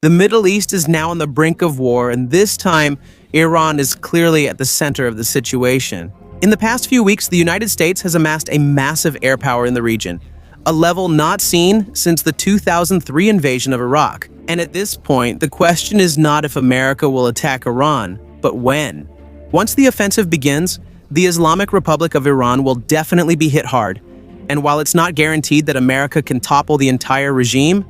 The Middle East is now on the brink of war, and this time, Iran is clearly at the center of the situation. In the past few weeks, the United States has amassed a massive air power in the region, a level not seen since the 2003 invasion of Iraq. And at this point, the question is not if America will attack Iran, but when. Once the offensive begins, the Islamic Republic of Iran will definitely be hit hard. And while it's not guaranteed that America can topple the entire regime,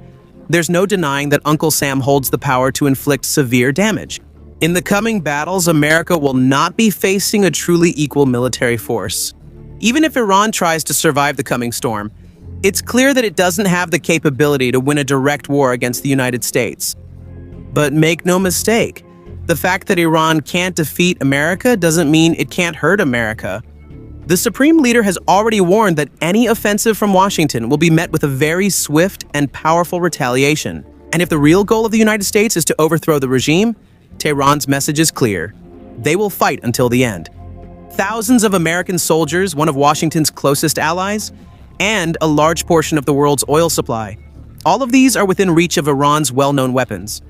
there's no denying that Uncle Sam holds the power to inflict severe damage. In the coming battles, America will not be facing a truly equal military force. Even if Iran tries to survive the coming storm, it's clear that it doesn't have the capability to win a direct war against the United States. But make no mistake, the fact that Iran can't defeat America doesn't mean it can't hurt America. The Supreme Leader has already warned that any offensive from Washington will be met with a very swift and powerful retaliation. And if the real goal of the United States is to overthrow the regime, Tehran's message is clear. They will fight until the end. Thousands of American soldiers, one of Washington's closest allies, and a large portion of the world's oil supply. All of these are within reach of Iran's well-known weapons.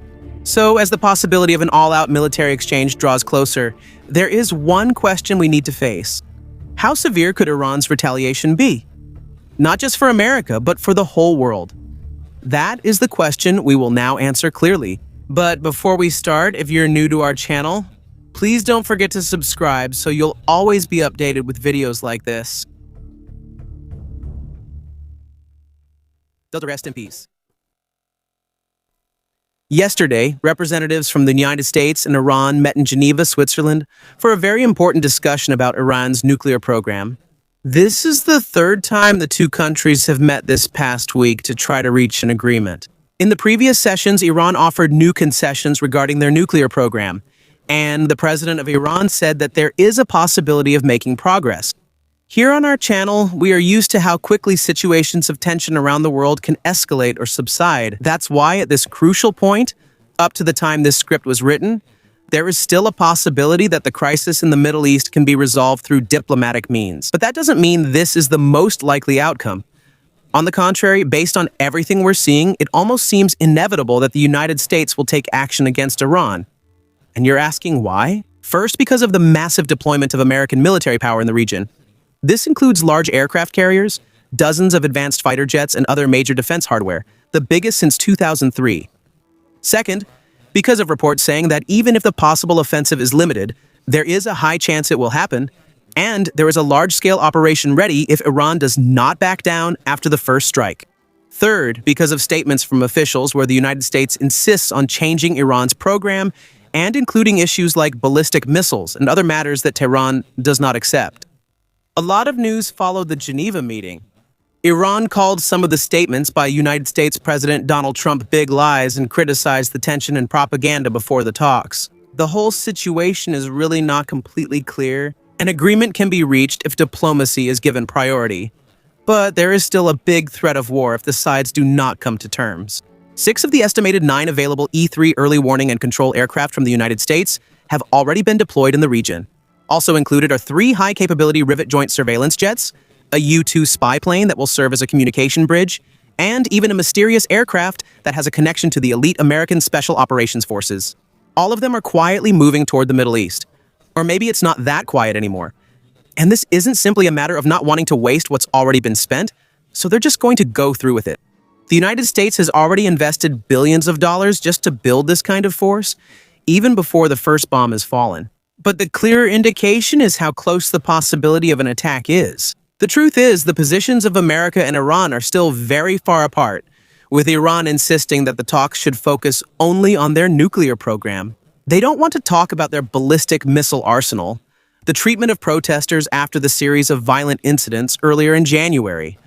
So, as the possibility of an all-out military exchange draws closer, there is one question we need to face. How severe could Iran's retaliation be? Not just for America, but for the whole world. That is the question we will now answer clearly. But before we start, if you're new to our channel, please don't forget to subscribe so you'll always be updated with videos like this. Rest in peace. Yesterday, representatives from the United States and Iran met in Geneva, Switzerland, for a very important discussion about Iran's nuclear program. This is the third time the two countries have met this past week to try to reach an agreement. In the previous sessions, Iran offered new concessions regarding their nuclear program, and the president of Iran said that there is a possibility of making progress. Here on our channel, we are used to how quickly situations of tension around the world can escalate or subside. That's why at this crucial point, up to the time this script was written, there is still a possibility that the crisis in the Middle East can be resolved through diplomatic means. But that doesn't mean this is the most likely outcome. On the contrary, based on everything we're seeing, it almost seems inevitable that the United States will take action against Iran. And you're asking why? First, because of the massive deployment of American military power in the region. This includes large aircraft carriers, dozens of advanced fighter jets, and other major defense hardware, the biggest since 2003. Second, because of reports saying that even if the possible offensive is limited, there is a high chance it will happen, and there is a large-scale operation ready if Iran does not back down after the first strike. Third, because of statements from officials where the United States insists on changing Iran's program and including issues like ballistic missiles and other matters that Tehran does not accept. A lot of news followed the Geneva meeting. Iran called some of the statements by United States President Donald Trump big lies and criticized the tension and propaganda before the talks. The whole situation is really not completely clear. An agreement can be reached if diplomacy is given priority. But there is still a big threat of war if the sides do not come to terms. 6 of the estimated 9 available E-3 early warning and control aircraft from the United States have already been deployed in the region. Also included are 3 high-capability rivet joint surveillance jets, a U-2 spy plane that will serve as a communication bridge, and even a mysterious aircraft that has a connection to the elite American Special Operations Forces. All of them are quietly moving toward the Middle East. Or maybe it's not that quiet anymore. And this isn't simply a matter of not wanting to waste what's already been spent, so they're just going to go through with it. The United States has already invested billions of dollars just to build this kind of force, even before the first bomb has fallen. But the clearer indication is how close the possibility of an attack is. The truth is, the positions of America and Iran are still very far apart, with Iran insisting that the talks should focus only on their nuclear program. They don't want to talk about their ballistic missile arsenal, the treatment of protesters after the series of violent incidents earlier in January,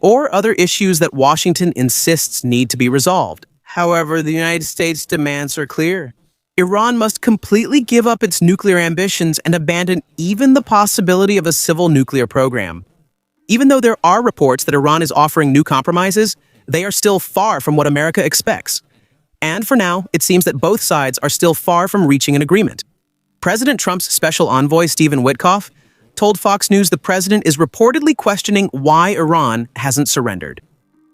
or other issues that Washington insists need to be resolved. However, the United States' demands are clear. Iran must completely give up its nuclear ambitions and abandon even the possibility of a civil nuclear program. Even though there are reports that Iran is offering new compromises, they are still far from what America expects. And for now, it seems that both sides are still far from reaching an agreement. President Trump's special envoy, Stephen Witkoff, told Fox News the president is reportedly questioning why Iran hasn't surrendered.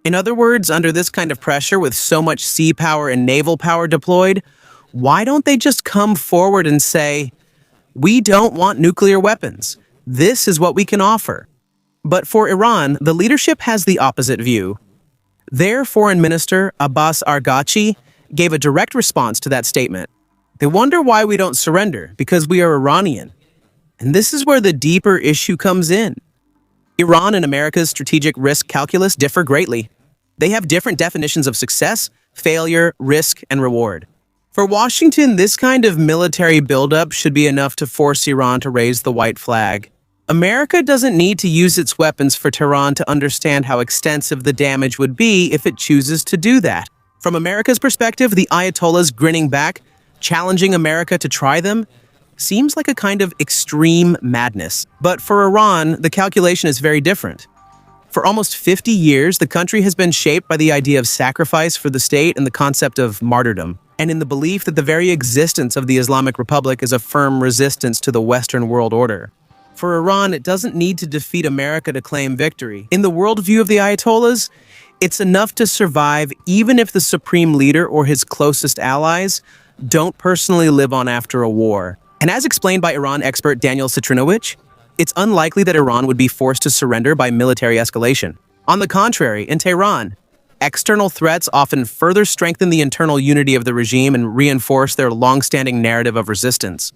In other words, under this kind of pressure with so much sea power and naval power deployed, why don't they just come forward and say, we don't want nuclear weapons. This is what we can offer. But for Iran, the leadership has the opposite view. Their foreign minister, Abbas Araghchi, gave a direct response to that statement. They wonder why we don't surrender, because we are Iranian. And this is where the deeper issue comes in. Iran and America's strategic risk calculus differ greatly. They have different definitions of success, failure, risk, and reward. For Washington, this kind of military buildup should be enough to force Iran to raise the white flag. America doesn't need to use its weapons for Tehran to understand how extensive the damage would be if it chooses to do that. From America's perspective, the Ayatollahs grinning back, challenging America to try them, seems like a kind of extreme madness. But for Iran, the calculation is very different. For almost 50 years, the country has been shaped by the idea of sacrifice for the state and the concept of martyrdom, and in the belief that the very existence of the Islamic Republic is a firm resistance to the Western world order. For Iran, it doesn't need to defeat America to claim victory. In the worldview of the Ayatollahs, it's enough to survive even if the supreme leader or his closest allies don't personally live on after a war. And as explained by Iran expert Daniel Citrinowicz, it's unlikely that Iran would be forced to surrender by military escalation. On the contrary, in Tehran, external threats often further strengthen the internal unity of the regime and reinforce their long-standing narrative of resistance.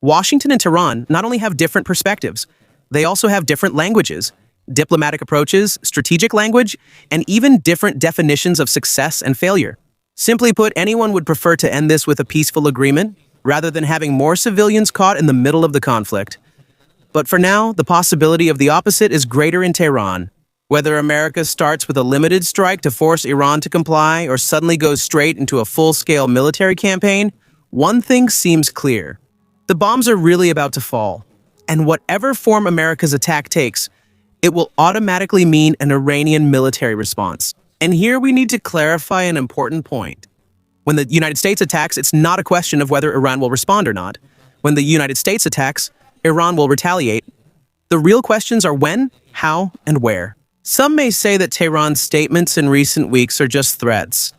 Washington and Tehran not only have different perspectives, they also have different languages, diplomatic approaches, strategic language, and even different definitions of success and failure. Simply put, anyone would prefer to end this with a peaceful agreement rather than having more civilians caught in the middle of the conflict. But for now, the possibility of the opposite is greater in Tehran. Whether America starts with a limited strike to force Iran to comply or suddenly goes straight into a full-scale military campaign, one thing seems clear. The bombs are really about to fall, and whatever form America's attack takes, it will automatically mean an Iranian military response. And here we need to clarify an important point. When the United States attacks, it's not a question of whether Iran will respond or not. When the United States attacks, Iran will retaliate. The real questions are when, how, and where. Some may say that Tehran's statements in recent weeks are just threats,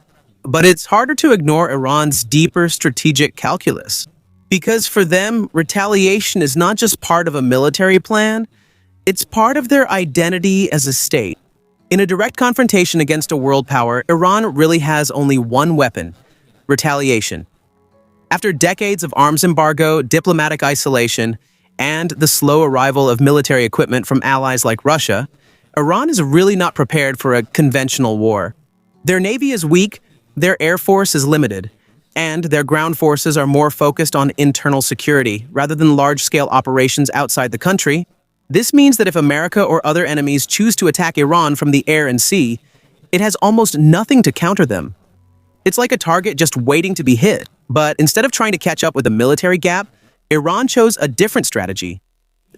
but it's harder to ignore Iran's deeper strategic calculus. Because for them, retaliation is not just part of a military plan, it's part of their identity as a state. In a direct confrontation against a world power, Iran really has only one weapon: retaliation. After decades of arms embargo, diplomatic isolation, and the slow arrival of military equipment from allies like Russia, Iran is really not prepared for a conventional war. Their navy is weak, their air force is limited, and their ground forces are more focused on internal security rather than large-scale operations outside the country. This means that if America or other enemies choose to attack Iran from the air and sea, it has almost nothing to counter them. It's like a target just waiting to be hit. But instead of trying to catch up with the military gap, Iran chose a different strategy.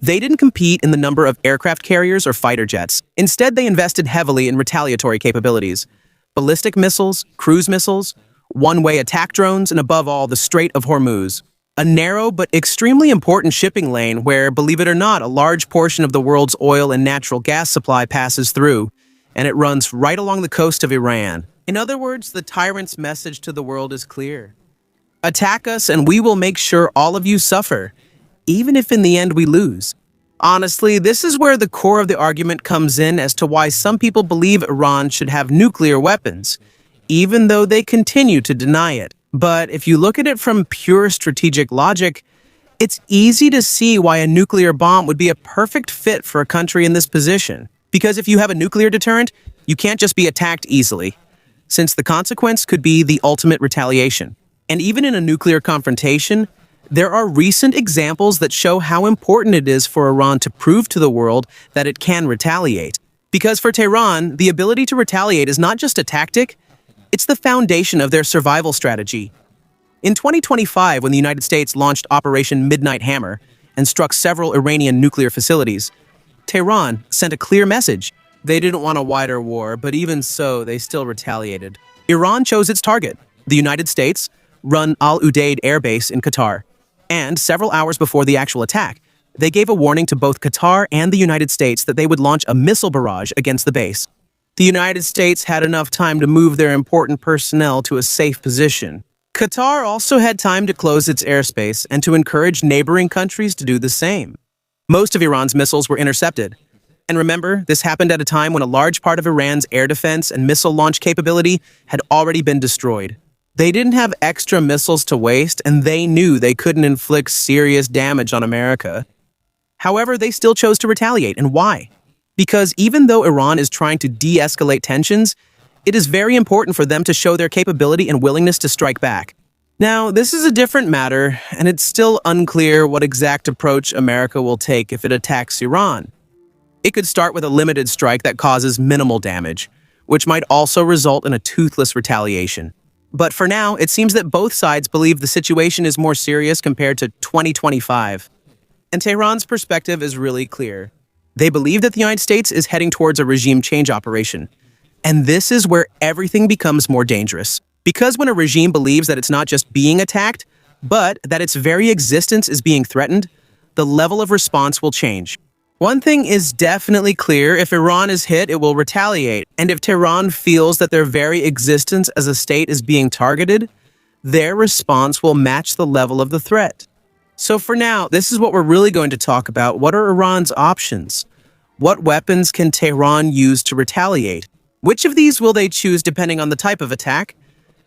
They didn't compete in the number of aircraft carriers or fighter jets. Instead, they invested heavily in retaliatory capabilities: ballistic missiles, cruise missiles, one-way attack drones, and above all, the Strait of Hormuz. A narrow but extremely important shipping lane where, believe it or not, a large portion of the world's oil and natural gas supply passes through, and it runs right along the coast of Iran. In other words, the tyrant's message to the world is clear. Attack us and we will make sure all of you suffer, even if in the end we lose. Honestly, this is where the core of the argument comes in as to why some people believe Iran should have nuclear weapons, even though they continue to deny it. But if you look at it from pure strategic logic, it's easy to see why a nuclear bomb would be a perfect fit for a country in this position. Because if you have a nuclear deterrent, you can't just be attacked easily, since the consequence could be the ultimate retaliation. And even in a nuclear confrontation, there are recent examples that show how important it is for Iran to prove to the world that it can retaliate. Because for Tehran, the ability to retaliate is not just a tactic, it's the foundation of their survival strategy. In 2025, when the United States launched Operation Midnight Hammer and struck several Iranian nuclear facilities, Tehran sent a clear message. They didn't want a wider war, but even so, they still retaliated. Iran chose its target, the United States, run Al Udeid Air Base in Qatar. And several hours before the actual attack, they gave a warning to both Qatar and the United States that they would launch a missile barrage against the base. The United States had enough time to move their important personnel to a safe position. Qatar also had time to close its airspace and to encourage neighboring countries to do the same. Most of Iran's missiles were intercepted. And remember, this happened at a time when a large part of Iran's air defense and missile launch capability had already been destroyed. They didn't have extra missiles to waste, and they knew they couldn't inflict serious damage on America. However, they still chose to retaliate, and why? Because even though Iran is trying to de-escalate tensions, it is very important for them to show their capability and willingness to strike back. Now, this is a different matter, and it's still unclear what exact approach America will take if it attacks Iran. It could start with a limited strike that causes minimal damage, which might also result in a toothless retaliation. But for now, it seems that both sides believe the situation is more serious compared to 2025. And Tehran's perspective is really clear. They believe that the United States is heading towards a regime change operation. And this is where everything becomes more dangerous. Because when a regime believes that it's not just being attacked, but that its very existence is being threatened, the level of response will change. One thing is definitely clear: if Iran is hit, it will retaliate. And if Tehran feels that their very existence as a state is being targeted, their response will match the level of the threat. So for now, this is what we're really going to talk about. What are Iran's options? What weapons can Tehran use to retaliate? Which of these will they choose depending on the type of attack?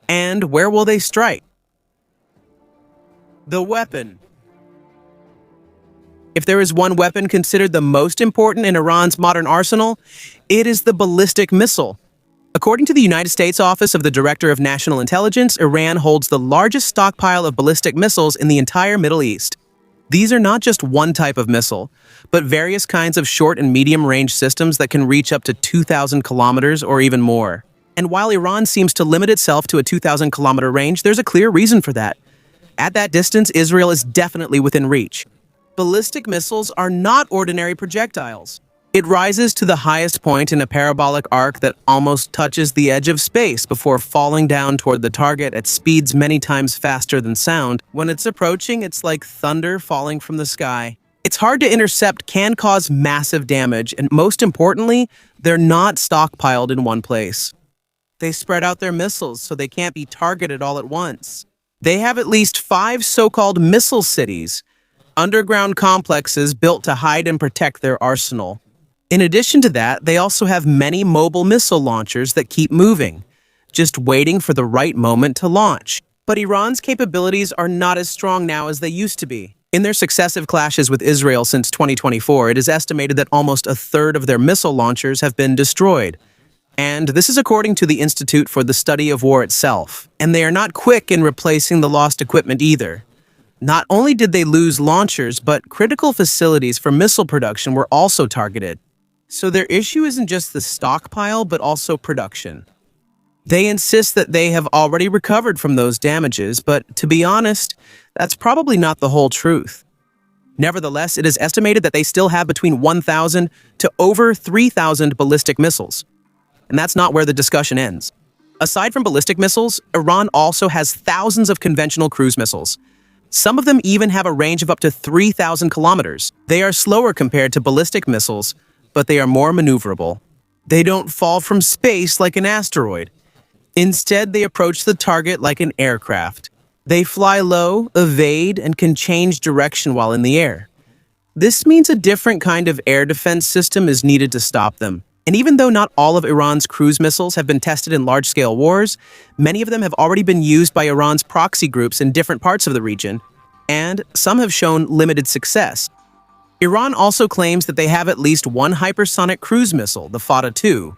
And where will they strike? The weapon. If there is one weapon considered the most important in Iran's modern arsenal, it is the ballistic missile. According to the United States Office of the Director of National Intelligence, Iran holds the largest stockpile of ballistic missiles in the entire Middle East. These are not just one type of missile, but various kinds of short and medium-range systems that can reach up to 2,000 kilometers or even more. And while Iran seems to limit itself to a 2,000-kilometer range, there's a clear reason for that. At that distance, Israel is definitely within reach. Ballistic missiles are not ordinary projectiles. It rises to the highest point in a parabolic arc that almost touches the edge of space before falling down toward the target at speeds many times faster than sound. When it's approaching, it's like thunder falling from the sky. It's hard to intercept, can cause massive damage, and most importantly, they're not stockpiled in one place. They spread out their missiles so they can't be targeted all at once. They have at least 5 so-called missile cities, underground complexes built to hide and protect their arsenal. In addition to that, they also have many mobile missile launchers that keep moving, just waiting for the right moment to launch. But Iran's capabilities are not as strong now as they used to be. In their successive clashes with Israel since 2024, it is estimated that almost a third of their missile launchers have been destroyed. And this is according to the Institute for the Study of War itself. And they are not quick in replacing the lost equipment either. Not only did they lose launchers, but critical facilities for missile production were also targeted. So their issue isn't just the stockpile, but also production. They insist that they have already recovered from those damages, but to be honest, that's probably not the whole truth. Nevertheless, it is estimated that they still have between 1,000 to over 3,000 ballistic missiles. And that's not where the discussion ends. Aside from ballistic missiles, Iran also has thousands of conventional cruise missiles. Some of them even have a range of up to 3,000 kilometers. They are slower compared to ballistic missiles, but they are more maneuverable. They don't fall from space like an asteroid. Instead, they approach the target like an aircraft. They fly low, evade, and can change direction while in the air. This means a different kind of air defense system is needed to stop them. And even though not all of Iran's cruise missiles have been tested in large-scale wars, many of them have already been used by Iran's proxy groups in different parts of the region, and some have shown limited success. Iran also claims that they have at least one hypersonic cruise missile, the Fateh-2.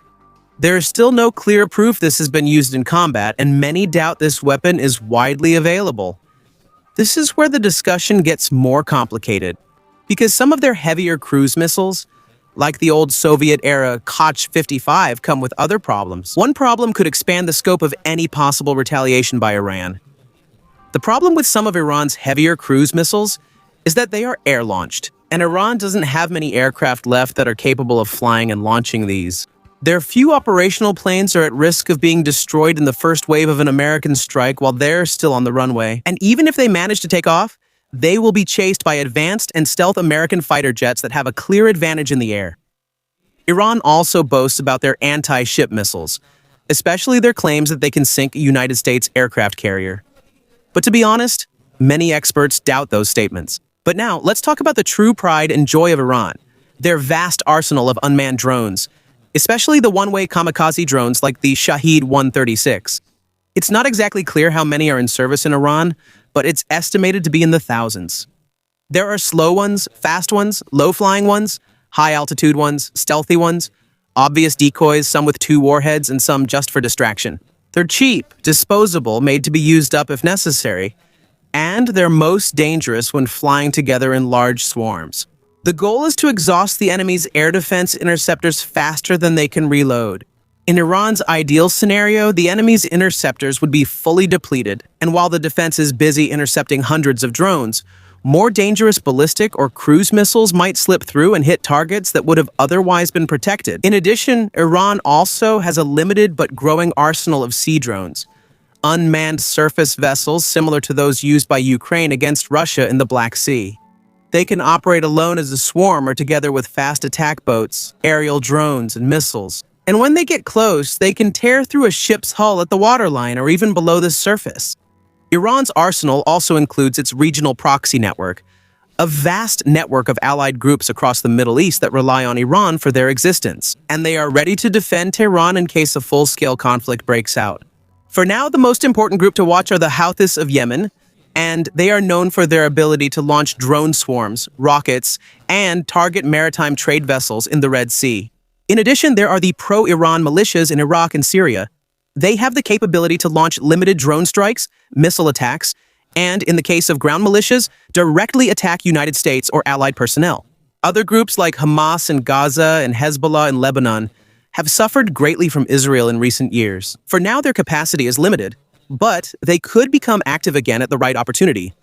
There is still no clear proof this has been used in combat, and many doubt this weapon is widely available. This is where the discussion gets more complicated, because some of their heavier cruise missiles, like the old Soviet-era Koch-55, come with other problems. One problem could expand the scope of any possible retaliation by Iran. The problem with some of Iran's heavier cruise missiles is that they are air-launched, and Iran doesn't have many aircraft left that are capable of flying and launching these. Their few operational planes are at risk of being destroyed in the first wave of an American strike while they're still on the runway. And even if they manage to take off, they will be chased by advanced and stealth American fighter jets that have a clear advantage in the air. Iran also boasts about their anti-ship missiles, especially their claims that they can sink a United States aircraft carrier. But to be honest, many experts doubt those statements. But now, let's talk about the true pride and joy of Iran, their vast arsenal of unmanned drones, especially the one-way kamikaze drones like the Shahed 136. It's not exactly clear how many are in service in Iran, but it's estimated to be in the thousands. There are slow ones, fast ones, low-flying ones, high-altitude ones, stealthy ones, obvious decoys, some with 2 warheads and some just for distraction. They're cheap, disposable, made to be used up if necessary, and they're most dangerous when flying together in large swarms. The goal is to exhaust the enemy's air defense interceptors faster than they can reload. In Iran's ideal scenario, the enemy's interceptors would be fully depleted, and while the defense is busy intercepting hundreds of drones, more dangerous ballistic or cruise missiles might slip through and hit targets that would have otherwise been protected. In addition, Iran also has a limited but growing arsenal of sea drones, unmanned surface vessels similar to those used by Ukraine against Russia in the Black Sea. They can operate alone as a swarm or together with fast attack boats, aerial drones, and missiles. And when they get close, they can tear through a ship's hull at the waterline or even below the surface. Iran's arsenal also includes its regional proxy network, a vast network of allied groups across the Middle East that rely on Iran for their existence, and they are ready to defend Tehran in case a full-scale conflict breaks out. For now, the most important group to watch are the Houthis of Yemen, and they are known for their ability to launch drone swarms, rockets, and target maritime trade vessels in the Red Sea. In addition, there are the pro-Iran militias in Iraq and Syria. They have the capability to launch limited drone strikes, missile attacks, and, in the case of ground militias, directly attack United States or allied personnel. Other groups like Hamas in Gaza and Hezbollah in Lebanon have suffered greatly from Israel in recent years. For now, their capacity is limited, but they could become active again at the right opportunity.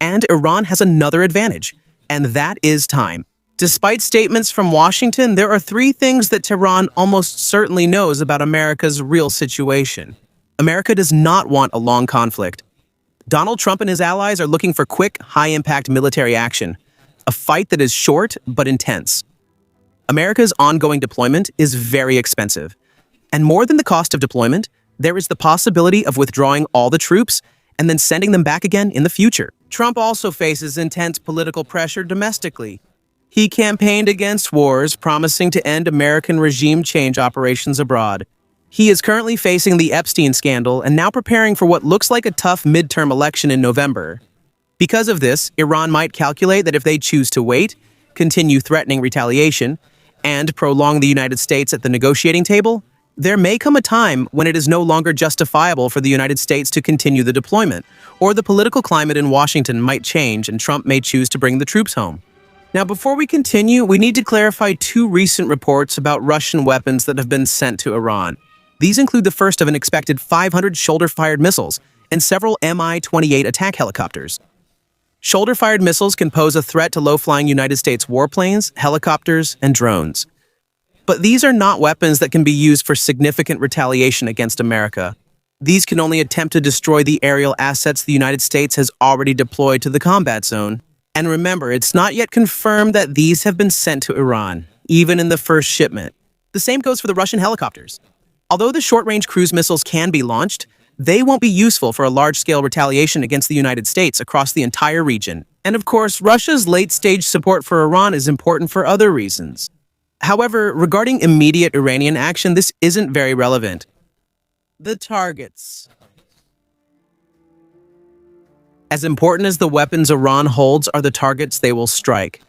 And Iran has another advantage, and that is time. Despite statements from Washington, there are 3 things that Tehran almost certainly knows about America's real situation. America does not want a long conflict. Donald Trump and his allies are looking for quick, high-impact military action, a fight that is short but intense. America's ongoing deployment is very expensive. And more than the cost of deployment, there is the possibility of withdrawing all the troops and then sending them back again in the future. Trump also faces intense political pressure domestically. He campaigned against wars, promising to end American regime change operations abroad. He is currently facing the Epstein scandal and now preparing for what looks like a tough midterm election in November. Because of this, Iran might calculate that if they choose to wait, continue threatening retaliation, and prolong the United States at the negotiating table, there may come a time when it is no longer justifiable for the United States to continue the deployment, or the political climate in Washington might change and Trump may choose to bring the troops home. Now, before we continue, we need to clarify 2 recent reports about Russian weapons that have been sent to Iran. These include the first of an expected 500 shoulder-fired missiles and several Mi-28 attack helicopters. Shoulder-fired missiles can pose a threat to low-flying United States warplanes, helicopters, and drones. But these are not weapons that can be used for significant retaliation against America. These can only attempt to destroy the aerial assets the United States has already deployed to the combat zone. And remember, it's not yet confirmed that these have been sent to Iran, even in the first shipment. The same goes for the Russian helicopters. Although the short-range cruise missiles can be launched, they won't be useful for a large-scale retaliation against the United States across the entire region. And of course, Russia's late-stage support for Iran is important for other reasons. However, regarding immediate Iranian action, this isn't very relevant. The targets. As important as the weapons Iran holds are the targets they will strike.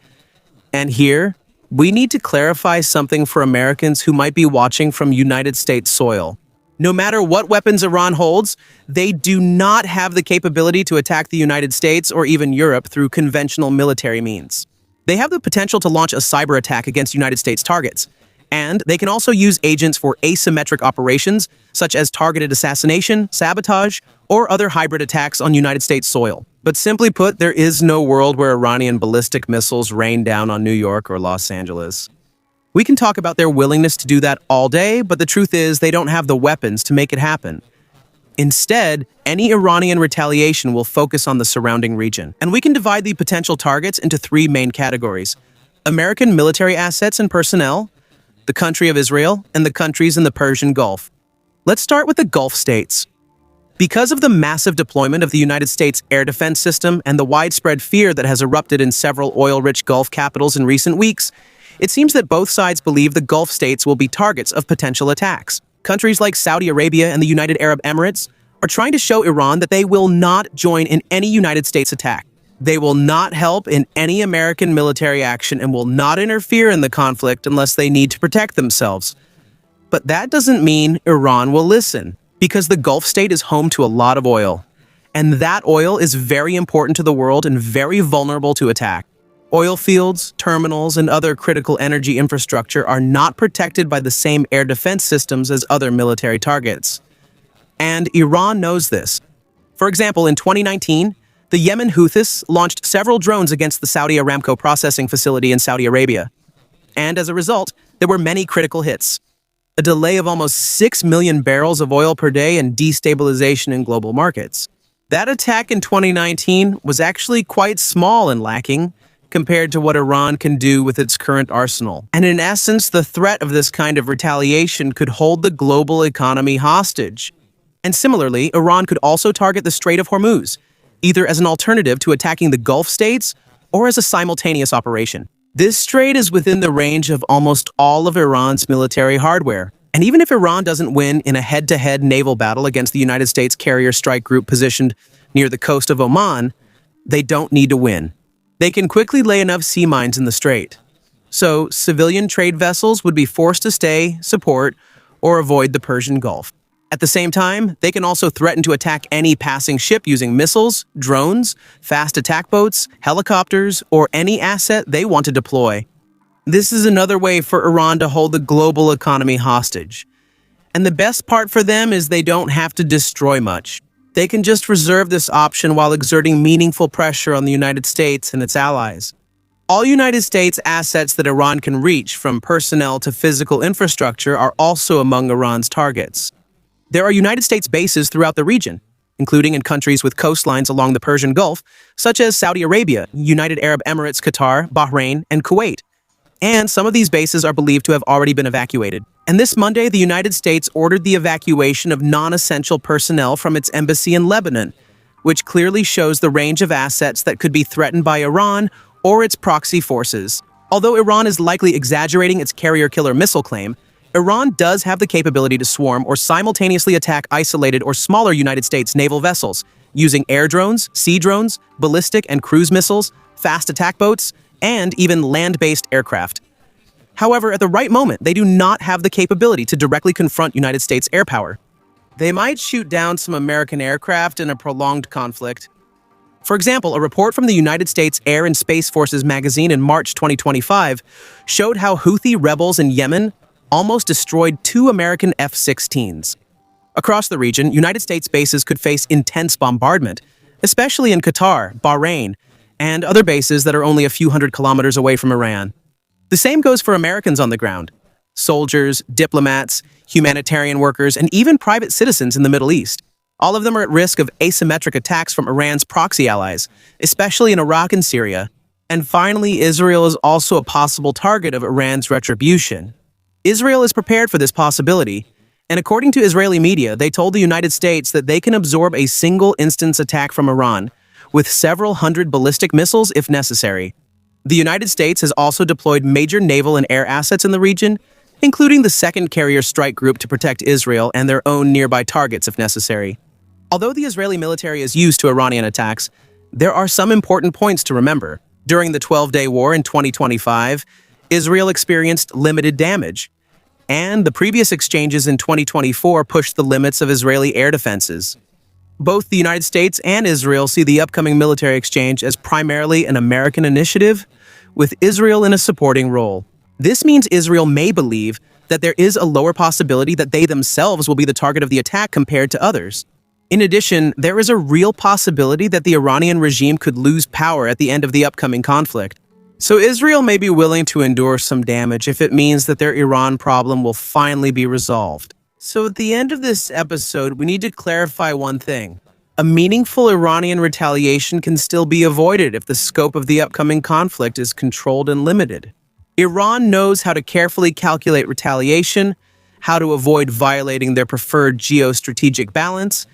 And here, we need to clarify something for Americans who might be watching from United States soil. No matter what weapons Iran holds, they do not have the capability to attack the United States or even Europe through conventional military means. They have the potential to launch a cyber attack against United States targets, and they can also use agents for asymmetric operations, such as targeted assassination, sabotage, or other hybrid attacks on United States soil. But simply put, there is no world where Iranian ballistic missiles rain down on New York or Los Angeles. We can talk about their willingness to do that all day, but the truth is they don't have the weapons to make it happen. Instead, any Iranian retaliation will focus on the surrounding region. And we can divide the potential targets into 3 main categories: American military assets and personnel, the country of Israel and the countries in the Persian Gulf. Let's start with the Gulf states. Because of the massive deployment of the United States air defense system and the widespread fear that has erupted in several oil-rich Gulf capitals in recent weeks, it seems that both sides believe the Gulf states will be targets of potential attacks. Countries like Saudi Arabia and the United Arab Emirates are trying to show Iran that they will not join in any United States attack. They will not help in any American military action and will not interfere in the conflict unless they need to protect themselves. But that doesn't mean Iran will listen, because the Gulf state is home to a lot of oil. And that oil is very important to the world and very vulnerable to attack. Oil fields, terminals, and other critical energy infrastructure are not protected by the same air defense systems as other military targets. And Iran knows this. For example, in 2019, the Yemen Houthis launched several drones against the Saudi Aramco processing facility in Saudi Arabia. And as a result, there were many critical hits. A delay of almost 6 million barrels of oil per day and destabilization in global markets. That attack in 2019 was actually quite small and lacking compared to what Iran can do with its current arsenal. And in essence, the threat of this kind of retaliation could hold the global economy hostage. And similarly, Iran could also target the Strait of Hormuz, either as an alternative to attacking the Gulf states or as a simultaneous operation. This strait is within the range of almost all of Iran's military hardware. And even if Iran doesn't win in a head-to-head naval battle against the United States carrier strike group positioned near the coast of Oman, they don't need to win. They can quickly lay enough sea mines in the strait. So civilian trade vessels would be forced to stay, support, or avoid the Persian Gulf. At the same time, they can also threaten to attack any passing ship using missiles, drones, fast attack boats, helicopters, or any asset they want to deploy. This is another way for Iran to hold the global economy hostage. And the best part for them is they don't have to destroy much. They can just reserve this option while exerting meaningful pressure on the United States and its allies. All United States assets that Iran can reach, from personnel to physical infrastructure, are also among Iran's targets. There are United States bases throughout the region, including in countries with coastlines along the Persian Gulf, such as Saudi Arabia, United Arab Emirates, Qatar, Bahrain, and Kuwait. And some of these bases are believed to have already been evacuated. And this Monday, the United States ordered the evacuation of non-essential personnel from its embassy in Lebanon, which clearly shows the range of assets that could be threatened by Iran or its proxy forces. Although Iran is likely exaggerating its carrier-killer missile claim, Iran does have the capability to swarm or simultaneously attack isolated or smaller United States naval vessels, using air drones, sea drones, ballistic and cruise missiles, fast attack boats, and even land-based aircraft. However, at the right moment, they do not have the capability to directly confront United States air power. They might shoot down some American aircraft in a prolonged conflict. For example, a report from the United States Air and Space Forces magazine in March 2025 showed how Houthi rebels in Yemen almost destroyed 2 American F-16s. Across the region, United States bases could face intense bombardment, especially in Qatar, Bahrain, and other bases that are only a few hundred kilometers away from Iran. The same goes for Americans on the ground. Soldiers, diplomats, humanitarian workers, and even private citizens in the Middle East. All of them are at risk of asymmetric attacks from Iran's proxy allies, especially in Iraq and Syria. And finally, Israel is also a possible target of Iran's retribution. Israel is prepared for this possibility, and according to Israeli media, they told the United States that they can absorb a single-instance attack from Iran, with several hundred ballistic missiles if necessary. The United States has also deployed major naval and air assets in the region, including the Second Carrier Strike Group to protect Israel and their own nearby targets if necessary. Although the Israeli military is used to Iranian attacks, there are some important points to remember. During the 12-day war in 2025, Israel experienced limited damage, and the previous exchanges in 2024 pushed the limits of Israeli air defenses. Both the United States and Israel see the upcoming military exchange as primarily an American initiative, with Israel in a supporting role. This means Israel may believe that there is a lower possibility that they themselves will be the target of the attack compared to others. In addition, there is a real possibility that the Iranian regime could lose power at the end of the upcoming conflict. So Israel may be willing to endure some damage if it means that their Iran problem will finally be resolved. So at the end of this episode, we need to clarify one thing. A meaningful Iranian retaliation can still be avoided if the scope of the upcoming conflict is controlled and limited. Iran knows how to carefully calculate retaliation, how to avoid violating their preferred geostrategic balance,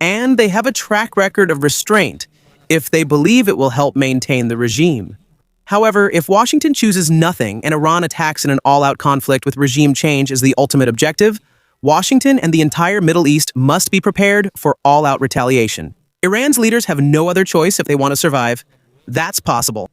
and they have a track record of restraint if they believe it will help maintain the regime. However, if Washington chooses nothing and Iran attacks in an all-out conflict with regime change as the ultimate objective, Washington and the entire Middle East must be prepared for all-out retaliation. Iran's leaders have no other choice if they want to survive. That's possible.